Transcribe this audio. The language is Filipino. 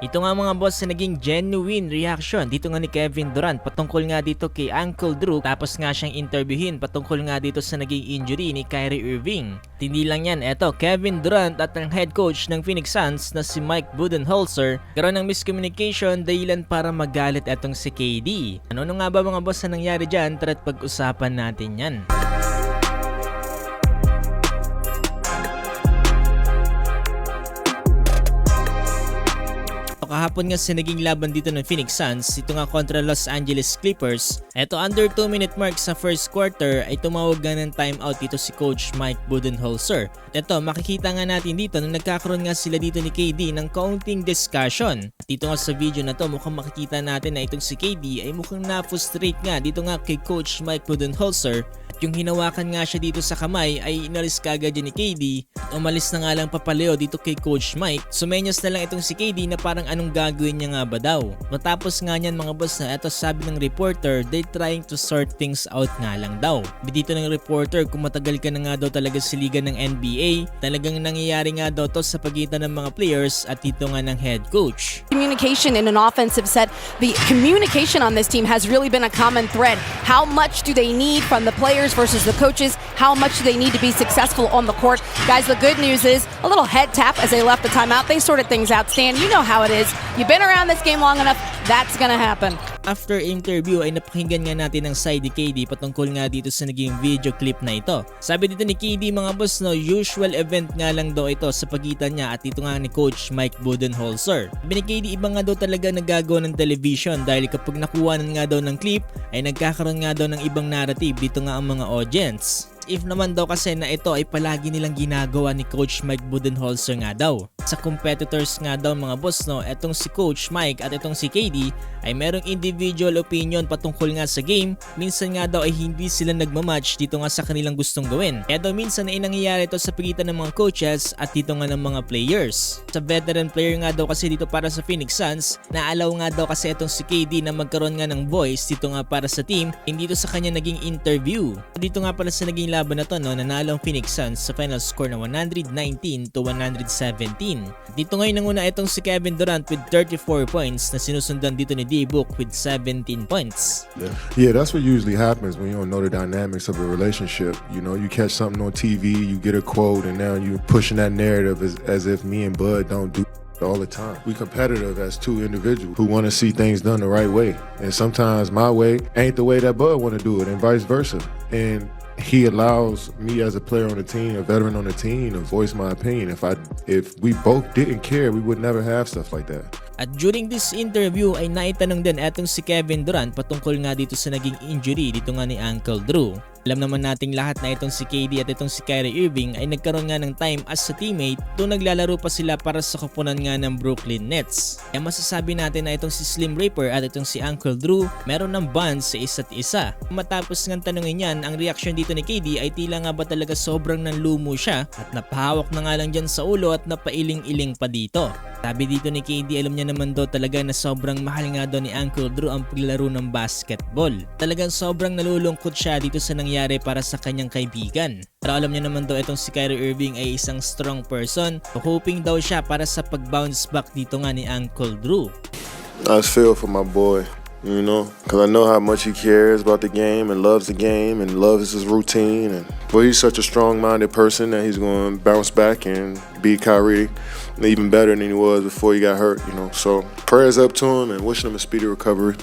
Ito nga mga boss sa naging genuine reaction dito nga ni Kevin Durant patungkol nga dito kay Uncle Drew, tapos nga siyang interviewin patungkol nga dito sa naging injury ni Kyrie Irving. Hindi lang yan, eto Kevin Durant at ang head coach ng Phoenix Suns na si Mike Budenholzer karoon ng miscommunication dahilan para magalit etong si KD. Ano nga ba mga boss na nangyari dyan? Tara't pag-usapan natin yan. Kahapon nga sa naging laban dito ng Phoenix Suns, ito nga kontra Los Angeles Clippers. Eto under 2 minute mark sa first quarter ay tumawag nga ng timeout dito si Coach Mike Budenholzer. Eto makikita nga natin dito na nagkakaroon nga sila dito ni KD ng kaunting discussion. Dito nga sa video na to mukhang makikita natin na itong si KD ay mukhang na-frustrate nga dito nga kay Coach Mike Budenholzer. Yung hinawakan nga siya dito sa kamay ay inalis kagad ni KD at umalis na nga lang papaleo dito kay Coach Mike. Sumenyos na lang itong si KD na parang anong gagawin niya nga ba daw. Matapos nga niyan mga boss na eto sabi ng reporter, they trying to sort things out nga lang daw. Dito ng reporter kung matagal ka na nga daw talaga sa liga ng NBA, talagang nangyayari nga daw to sa pagitan ng mga players at dito nga ng head coach. Communication in an offensive set, the communication on this team has really been a common thread. How much do they need from the players versus the coaches? How much do they need to be successful on the court? Guys, the good news is a little head tap as they left the timeout. They sorted things out. Stan, you know how it is. You've been around this game long enough, that's gonna happen. After interview ay napakinggan nga natin ang side ni KD patungkol nga dito sa naging video clip na ito. Sabi dito ni KD mga boss no, usual event nga lang daw ito sa pagitan niya at ito nga ni Coach Mike Budenholzer. Sabi ni KD iba nga daw talaga nagagawa ng television dahil kapag nakuhanan nga daw ng clip ay nagkakaroon nga daw ng ibang narrative dito nga ang mga audience. If naman daw kasi na ito ay palagi nilang ginagawa ni Coach Mike Budenholzer nga daw. Sa competitors nga daw mga boss no, etong si Coach Mike at itong si KD ay merong individual opinion patungkol nga sa game. Minsan nga daw ay hindi sila nagmamatch dito nga sa kanilang gustong gawin. Kaya daw minsan ay nangyayari ito sa pagitan ng mga coaches at dito nga ng mga players. Sa veteran player nga daw kasi dito para sa Phoenix Suns, naalaw nga daw kasi itong si KD na magkaroon nga ng voice dito nga para sa team, hindi dito sa kanya naging interview. Dito nga pala sa naging laban na to no, nanalo ang Phoenix Suns sa final score na 119-117. Dito ngayon nanguna itong si Kevin Durant with 34 points na sinusundan dito ni D-Book with 17 points. Yeah, that's what usually happens when you don't know the dynamics of a relationship. You know, you catch something on TV, you get a quote, and now you're pushing that narrative as if me and Bud don't do all the time. We competitive as two individuals who want to see things done the right way. And sometimes my way ain't the way that Bud want to do it and vice versa. And he allows me as a player on the team, a veteran on the team, to voice my opinion. If we both didn't care, we would never have stuff like that. At during this interview ay naitanong din etong si Kevin Durant patungkol nga dito sa naging injury dito nga ni Uncle Drew. Alam naman nating lahat na itong si KD at itong si Kyrie Irving ay nagkaroon nga ng time as a teammate tuwing naglalaro pa sila para sa koponan nga ng Brooklyn Nets. Kaya masasabi natin na itong si Slim Reaper at itong si Uncle Drew meron ng bond sa isa't isa. Matapos nga tanongin yan, ang reaction dito ni KD ay tila nga ba talaga sobrang nanlumo siya at napahawak na nga lang dyan sa ulo at napailing-iling pa dito. Sabi dito ni KD alam niya naman daw talaga na sobrang mahal nga daw ni Uncle Drew ang paglaro ng basketball. Talagang sobrang nalulungkot siya dito sa nangyari para sa kanyang kaibigan. Pero alam niya naman daw itong si Kyrie Irving ay isang strong person. Hoping daw siya para sa pag-bounce back dito nga ni Uncle Drew. I just feel for my boy, you know, because I know how much he cares about the game and loves the game and loves his routine. But he's such a strong-minded person that he's going to bounce back and be Kyrie even better than he was before he got hurt, you know. So prayers up to him and wishing him a speedy recovery.